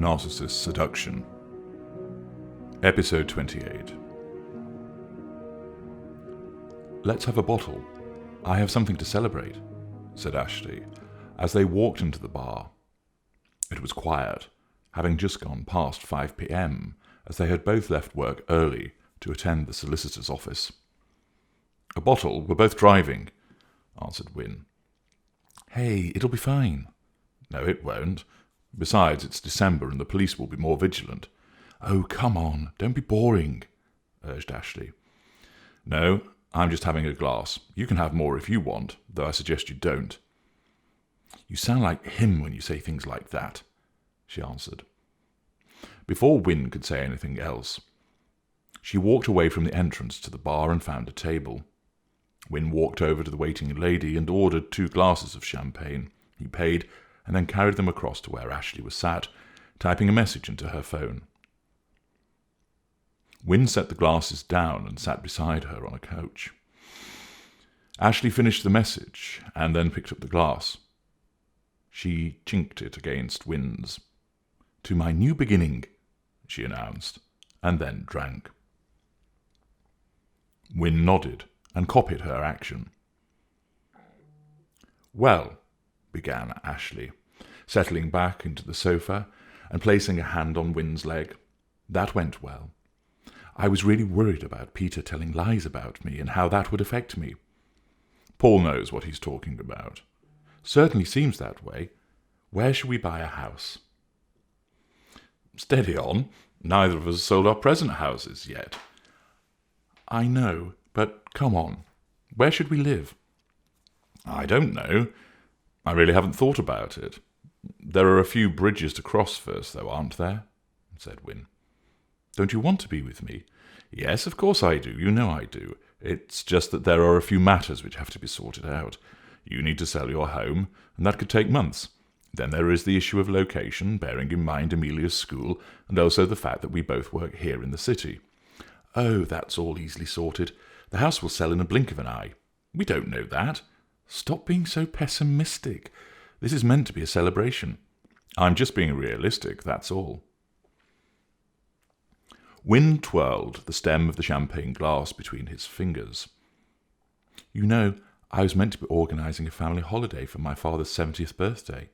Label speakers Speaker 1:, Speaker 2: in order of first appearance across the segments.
Speaker 1: Narcissist Seduction. Episode 28. "Let's have a bottle. I have something to celebrate," said Ashleigh, as they walked into the bar. It was quiet, having just gone past 5 p.m, as they had both left work early to attend the solicitor's office. "A bottle? We're both driving," answered Wynne. "Hey, it'll be fine." "No, it won't. Besides, it's December and the police will be more vigilant." "Oh, come on, don't be boring," urged Ashleigh. "No, I'm just having a glass. You can have more if you want, though I suggest you don't." "You sound like him when you say things like that," she answered. Before Wynne could say anything else, she walked away from the entrance to the bar and found a table. Wynne walked over to the waiting lady and ordered 2 glasses of champagne. He paid, and then carried them across to where Ashleigh was sat, typing a message into her phone. Wynne set the glasses down and sat beside her on a couch. Ashleigh finished the message and then picked up the glass. She chinked it against Wynne's. "To my new beginning," she announced, and then drank. Wynne nodded and copied her action. "Well," began Ashleigh, settling back into the sofa and placing a hand on Wynne's leg, "that went well. I was really worried about Peter telling lies about me and how that would affect me. Paul knows what he's talking about. Certainly seems that way. Where shall we buy a house?" "Steady on. Neither of us sold our present houses yet." "I know, but come on. Where should we live?" "I don't know. I really haven't thought about it. There are a few bridges to cross first, though, aren't there?" said Wynne. "Don't you want to be with me?" "Yes, of course I do. You know I do. It's just that there are a few matters which have to be sorted out. You need to sell your home, and that could take months. Then there is the issue of location, bearing in mind Amelia's school, and also the fact that we both work here in the city." "Oh, that's all easily sorted. The house will sell in a blink of an eye." "We don't know that." "Stop being so pessimistic. This is meant to be a celebration." "I'm just being realistic, that's all." Wynne twirled the stem of the champagne glass between his fingers. "You know, I was meant to be organising a family holiday for my father's 70th birthday,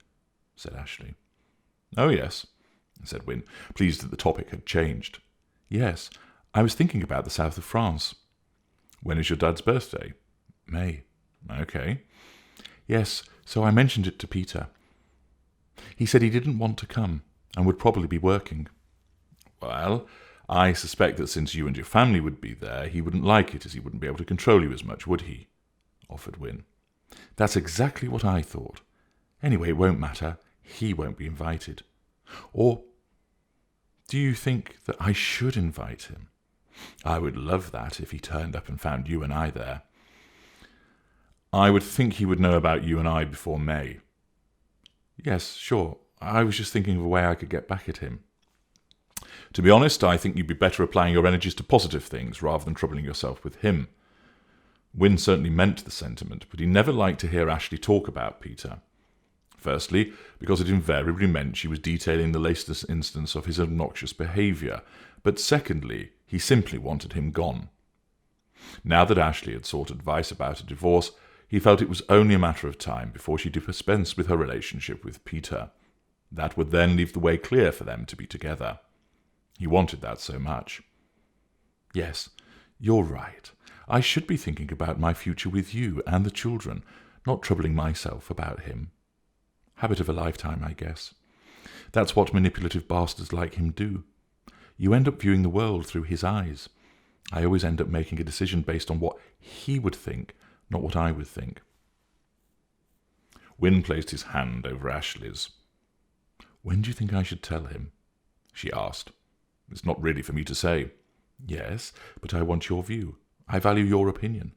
Speaker 1: said Ashleigh. "Oh, yes," said Wynne, pleased that the topic had changed. "Yes, I was thinking about the south of France." "When is your dad's birthday?" "May." "Okay." "Yes, so I mentioned it to Peter. He said he didn't want to come and would probably be working." "Well, I suspect that since you and your family would be there, he wouldn't like it, as he wouldn't be able to control you as much, would he?" offered Wynne. "That's exactly what I thought. Anyway, it won't matter. He won't be invited. Or do you think that I should invite him? I would love that if he turned up and found you and I there." "I would think he would know about you and I before May." "Yes, sure. I was just thinking of a way I could get back at him." "To be honest, I think you'd be better applying your energies to positive things rather than troubling yourself with him." Wynne certainly meant the sentiment, but he never liked to hear Ashleigh talk about Peter. Firstly, because it invariably meant she was detailing the latest instance of his obnoxious behaviour, but secondly, he simply wanted him gone. Now that Ashleigh had sought advice about a divorce, he felt it was only a matter of time before she dispensed with her relationship with Peter. That would then leave the way clear for them to be together. He wanted that so much. "Yes, you're right. I should be thinking about my future with you and the children, not troubling myself about him. Habit of a lifetime, I guess. That's what manipulative bastards like him do. You end up viewing the world through his eyes. I always end up making a decision based on what he would think, not what I would think." Wynne placed his hand over Ashleigh's. "When do you think I should tell him?" she asked. "It's not really for me to say." "Yes, but I want your view. I value your opinion.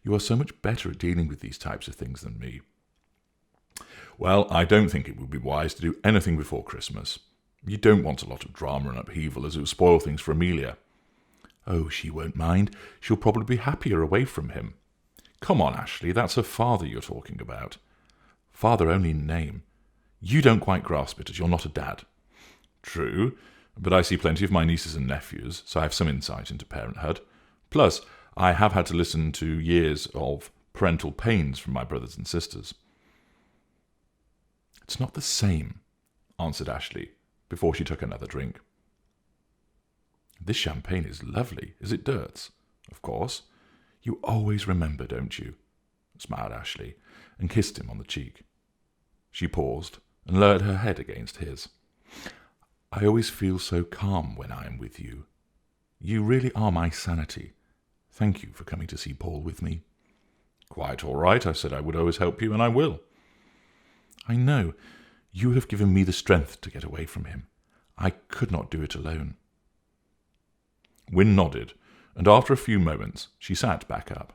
Speaker 1: You are so much better at dealing with these types of things than me." "Well, I don't think it would be wise to do anything before Christmas. You don't want a lot of drama and upheaval, as it would spoil things for Amelia." "Oh, she won't mind. She'll probably be happier away from him." "Come on, Ashleigh, that's her father you're talking about." "Father only in name. You don't quite grasp it, as you're not a dad." True, but I see plenty of my nieces and nephews, so I have some insight into parenthood. Plus, I have had to listen to years of parental pains from my brothers and sisters. It's not the same, answered Ashleigh, before she took another drink. This champagne is lovely, is it, Dirts? Of course. You always remember, don't you? Smiled Ashleigh, and kissed him on the cheek. She paused, and lowered her head against his. I always feel so calm when I am with you. You really are my sanity. Thank you for coming to see Paul with me. Quite all right. I said I would always help you, and I will. I know. You have given me the strength to get away from him. I could not do it alone. Wynne nodded, and after a few moments she sat back up.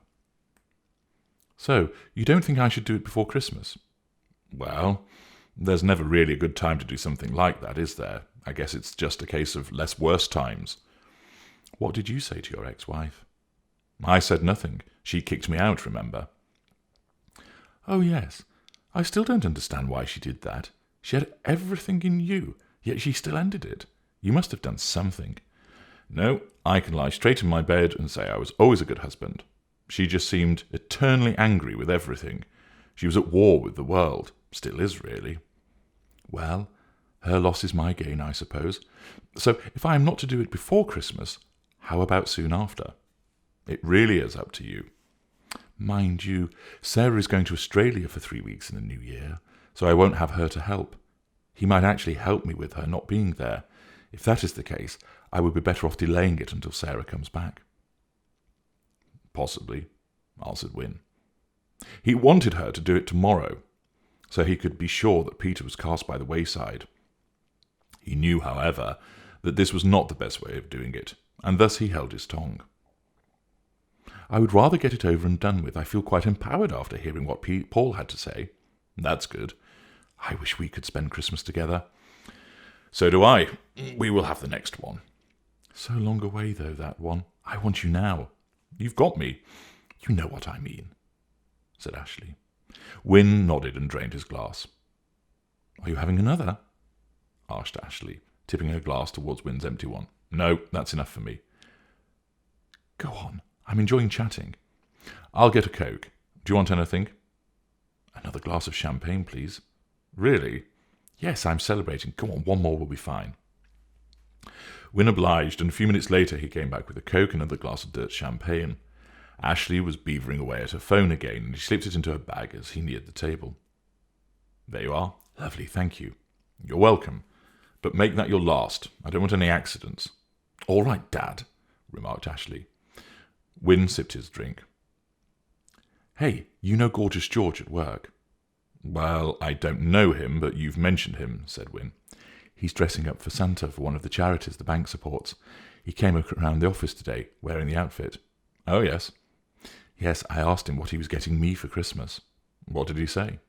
Speaker 1: So, you don't think I should do it before Christmas? Well, there's never really a good time to do something like that, is there? I guess it's just a case of less worse times. What did you say to your ex-wife? I said nothing. She kicked me out, remember? Oh, yes. I still don't understand why she did that. She had everything in you, yet she still ended it. You must have done something. No, I can lie straight in my bed and say I was always a good husband. She just seemed eternally angry with everything. She was at war with the world. Still is, really. Well, her loss is my gain, I suppose. So if I am not to do it before Christmas, how about soon after? It really is up to you. Mind you, Sarah is going to Australia for 3 weeks in the new year, so I won't have her to help. He might actually help me with her not being there. If that is the case, I would be better off delaying it until Sarah comes back. Possibly, answered Wynne. He wanted her to do it tomorrow, so he could be sure that Peter was cast by the wayside. He knew, however, that this was not the best way of doing it, and thus he held his tongue. I would rather get it over and done with. I feel quite empowered after hearing what Paul had to say. That's good. I wish we could spend Christmas together. So do I. We will have the next one. So long away, though, that one. I want you now. You've got me. You know what I mean, said Ashleigh. Wynne nodded and drained his glass. Are you having another? Asked Ashleigh, tipping her glass towards Wynne's empty one. No, that's enough for me. Go on. I'm enjoying chatting. I'll get a Coke. Do you want anything? Another glass of champagne, please. Really? Yes, I'm celebrating. Come on, one more will be fine. Wynne obliged, and a few minutes later he came back with a Coke and another glass of Dirt's champagne. Ashleigh was beavering away at her phone again, and he slipped it into her bag as he neared the table. There you are. Lovely, thank you. You're welcome. But make that your last. I don't want any accidents. All right, Dad, remarked Ashleigh. Wynne sipped his drink. Hey, you know Gorgeous George at work? Well, I don't know him, but you've mentioned him, said Wynne. He's dressing up for Santa for one of the charities the bank supports. He came around the office today, wearing the outfit. Oh, yes. Yes, I asked him what he was getting me for Christmas. What did he say?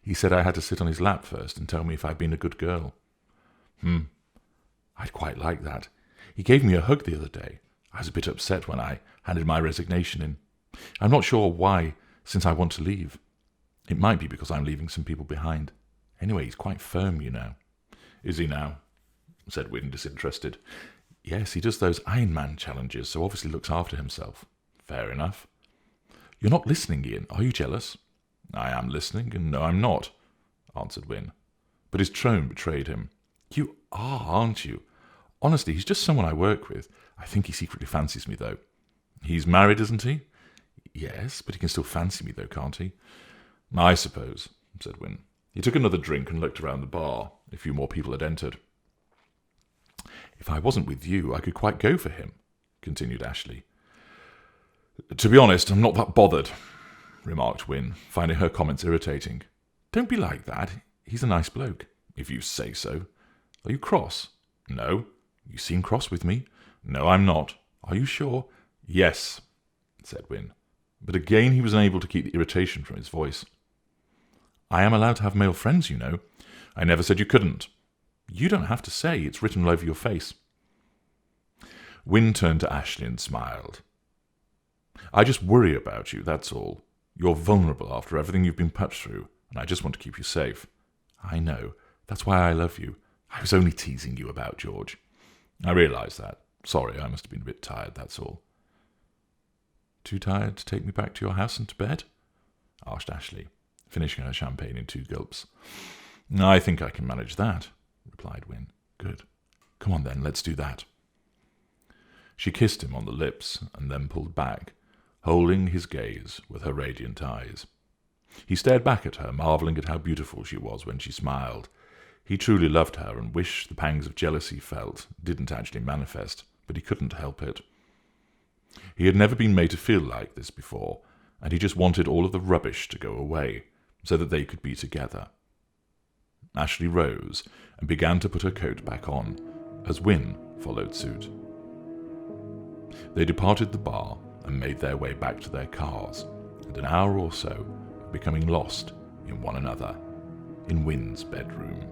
Speaker 1: He said I had to sit on his lap first and tell me if I'd been a good girl. I'd quite like that. He gave me a hug the other day. I was a bit upset when I handed my resignation in. I'm not sure why, since I want to leave. It might be because I'm leaving some people behind. Anyway, he's quite firm, you know. Is he now? Said Wynne, disinterested. Yes, he does those Iron Man challenges, so obviously looks after himself. Fair enough. You're not listening, Ian. Are you jealous? I am listening, and no, I'm not, answered Wynne. But his tone betrayed him. You are, aren't you? Honestly, he's just someone I work with. I think he secretly fancies me, though. He's married, isn't he? Yes, but he can still fancy me, though, can't he? I suppose, said Wynne. He took another drink and looked around the bar. A few more people had entered. If I wasn't with you, I could quite go for him, continued Ashleigh. To be honest, I'm not that bothered, remarked Wynne, finding her comments irritating. Don't be like that. He's a nice bloke, if you say so. Are you cross? No. You seem cross with me. No, I'm not. Are you sure? Yes, said Wynne. But again he was unable to keep the irritation from his voice. I am allowed to have male friends, you know. I never said you couldn't. You don't have to say. It's written all over your face. Wynne turned to Ashleigh and smiled. I just worry about you, that's all. You're vulnerable after everything you've been put through, and I just want to keep you safe. I know. That's why I love you. I was only teasing you about George. I realise that. Sorry, I must have been a bit tired, that's all. Too tired to take me back to your house and to bed? Asked Ashleigh, finishing her champagne in 2 gulps. I think I can manage that, replied Wynne. Good. Come on then, let's do that. She kissed him on the lips and then pulled back, holding his gaze with her radiant eyes. He stared back at her, marvelling at how beautiful she was when she smiled. He truly loved her and wished the pangs of jealousy he felt didn't actually manifest, but he couldn't help it. He had never been made to feel like this before, and he just wanted all of the rubbish to go away, so that they could be together. Ashleigh rose and began to put her coat back on, as Wynne followed suit. They departed the bar and made their way back to their cars, and an hour or so of becoming lost in one another in Wynne's bedroom.